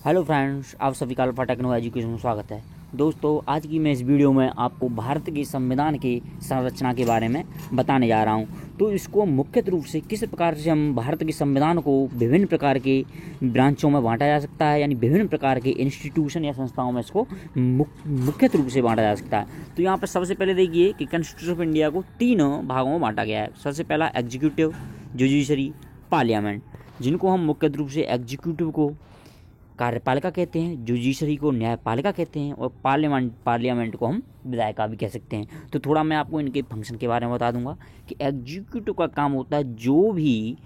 Hello friends, आप सभी का अल्फा टेक्नो एजुकेशन में स्वागत है। दोस्तों, आज की मैं इस वीडियो में आपको भारत के संविधान की संरचना के बारे में बताने जा रहा हूं। तो इसको मुख्य रूप से किस प्रकार से हम भारत के संविधान को विभिन्न प्रकार के ब्रांचों में बांटा जा सकता है, यानी विभिन्न प्रकार के इंस्टीट्यूशन या संस्थाओं में इसको मुख्य रूप से बांटा जा सकता है। तो यहाँ पर सबसे पहले देखिए कि कॉन्स्टिट्यूशन ऑफ इंडिया को तीन भागों में बांटा गया है। सबसे पहला एग्जीक्यूटिव, जुडिशरी, पार्लियामेंट, जिनको हम मुख्य रूप से एग्जीक्यूटिव को कार्यपालिका कहते हैं, जुडिशरी को न्यायपालिका कहते हैं और पार्लियामेंट को हम विधायिका भी कह सकते हैं। तो थोड़ा मैं आपको इनके फंक्शन के बारे में बता दूंगा कि एग्जीक्यूटिव का काम होता है जो भी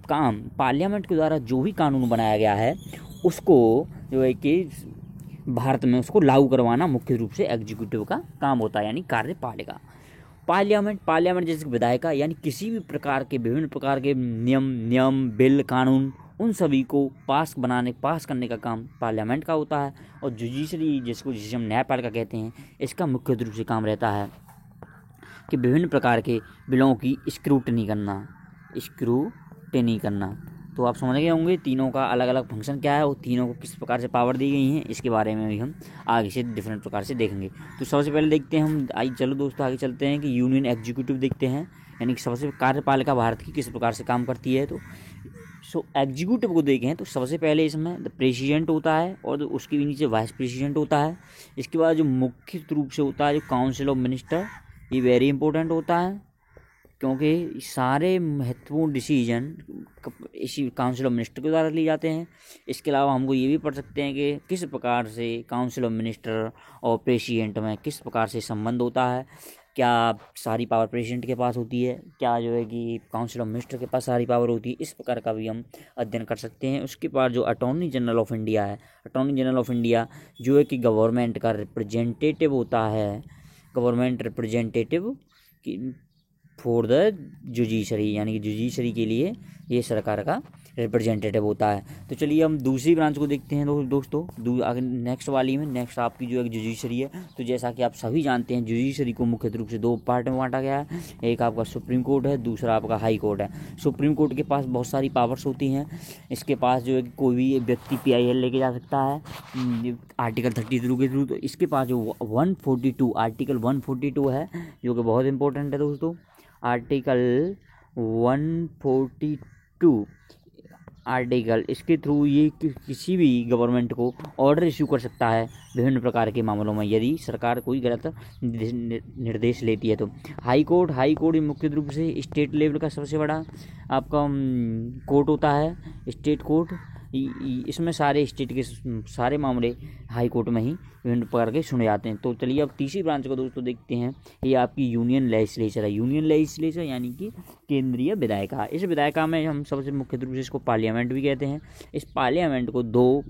काम पार्लियामेंट के द्वारा जो भी कानून बनाया गया है उसको जो है कि भारत में उसको लागू करवाना मुख्य रूप से एग्जीक्यूटिव का काम होता है, यानी कार्यपालिका। पार्लियामेंट जैसे विधायिका, यानी किसी भी प्रकार के विभिन्न प्रकार के नियम बिल कानून उन सभी को पास करने का काम पार्लियामेंट का होता है। और जुडिशरी जिसे हम न्यायपालिका कहते हैं, इसका मुख्य रूप से काम रहता है कि विभिन्न प्रकार के बिलों की स्क्रूटनी करना। तो आप समझ गए होंगे तीनों का अलग अलग फंक्शन क्या है और तीनों को किस प्रकार से पावर दी गई हैं, इसके बारे में भी हम आगे से डिफरेंट प्रकार से देखेंगे। तो सबसे पहले देखते हैं हम चलो दोस्तों आगे चलते हैं कि यूनियन एग्जीक्यूटिव देखते हैं, यानी कि सबसे कार्यपालिका भारत की किस प्रकार से काम करती है। तो एग्जीक्यूटिव को देखें तो सबसे पहले इसमें द प्रेसिडेंट होता है और उसके भी नीचे वाइस प्रेसिडेंट होता है। इसके बाद जो मुख्य रूप से होता है जो काउंसिल ऑफ मिनिस्टर, ये वेरी इंपॉर्टेंट होता है क्योंकि सारे महत्वपूर्ण डिसीजन इसी काउंसिल ऑफ मिनिस्टर के द्वारा लिए जाते हैं। इसके अलावा हमको ये भी पढ़ सकते हैं कि किस प्रकार से काउंसिल ऑफ मिनिस्टर और प्रेसिडेंट में किस प्रकार से संबंध होता है, क्या सारी पावर प्रेसिडेंट के पास होती है, क्या जो है कि काउंसिल ऑफ मिनिस्टर के पास सारी पावर होती है, इस प्रकार का भी हम अध्ययन कर सकते हैं। उसके बाद जो अटॉर्नी जनरल ऑफ इंडिया है, अटॉर्नी जनरल ऑफ इंडिया जो है कि गवर्नमेंट का रिप्रेजेंटेटिव होता है, government representative for the judiciary, यानी कि जुडिशरी के लिए ये सरकार का रिप्रेजेंटेटिव होता है। तो चलिए हम दूसरी ब्रांच को देखते हैं दोस्तों आगे नेक्स्ट वाली में। नेक्स्ट आपकी जो है जुडिशरी है। तो जैसा कि आप सभी जानते हैं जुडिशरी को मुख्य रूप से दो पार्ट में बांटा गया है। एक आपका सुप्रीम कोर्ट है, दूसरा आपका हाई कोर्ट है। सुप्रीम कोर्ट के पास बहुत सारी पावर्स होती हैं। इसके पास जो है कि कोई भी व्यक्ति PIL लेके जा सकता है आर्टिकल 33 के थ्रू। तो इसके पास जो 142 आर्टिकल 142 है जो कि बहुत इंपॉर्टेंट है दोस्तों। आर्टिकल 142 आर्टिकल, इसके थ्रू ये किसी भी गवर्नमेंट को ऑर्डर इश्यू कर सकता है विभिन्न प्रकार के मामलों में, यदि सरकार कोई गलत निर्देश लेती है। तो हाई कोर्ट मुख्य रूप से स्टेट लेवल का सबसे बड़ा आपका कोर्ट होता है, स्टेट कोर्ट। इसमें सारे स्टेट के सारे मामले हाई कोर्ट में ही विभिन्न प्रकार के सुने जाते हैं। तो चलिए अब तीसरी ब्रांच को दोस्तों देखते हैं। ये आपकी यूनियन लेजिस्लेचर है। यूनियन लेजिस्लेचर यानी कि केंद्रीय विधायिका। इस विधायिका में हम सबसे मुख्य रूप से इसको पार्लियामेंट भी कहते हैं। इस पार्लियामेंट को दो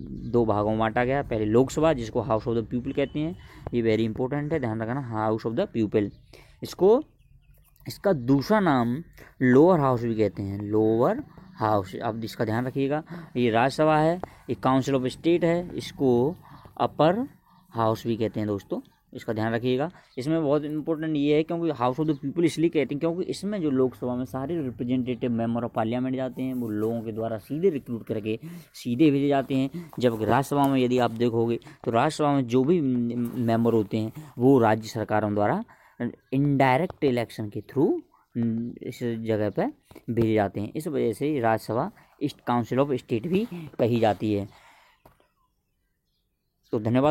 भागों में बांटा गया। पहले लोकसभा, जिसको हाउस ऑफ द पीपल कहते हैं, ये वेरी इंपॉर्टेंट है, ध्यान रखना, हाउस ऑफ द पीपल। इसका दूसरा नाम लोअर हाउस भी कहते हैं, लोअर हाउस। अब इसका ध्यान रखिएगा, ये राज्यसभा है, ये काउंसिल ऑफ स्टेट है, इसको अपर हाउस भी कहते हैं दोस्तों, इसका ध्यान रखिएगा। इसमें बहुत इंपॉर्टेंट ये है क्योंकि हाउस ऑफ द पीपल इसलिए कहते हैं क्योंकि इसमें जो लोकसभा में सारे रिप्रेजेंटेटिव मेंबर ऑफ पार्लियामेंट जाते हैं वो लोगों के द्वारा सीधे रिक्रूट करके सीधे भेजे जाते हैं। जबकि राज्यसभा में यदि आप देखोगे तो राज्यसभा में जो भी मेंबर होते हैं वो राज्य सरकारों द्वारा इनडायरेक्ट इलेक्शन के थ्रू इस जगह पर भेजे जाते हैं। इस वजह से राज्यसभा काउंसिल ऑफ स्टेट भी कही जाती है। तो धन्यवाद।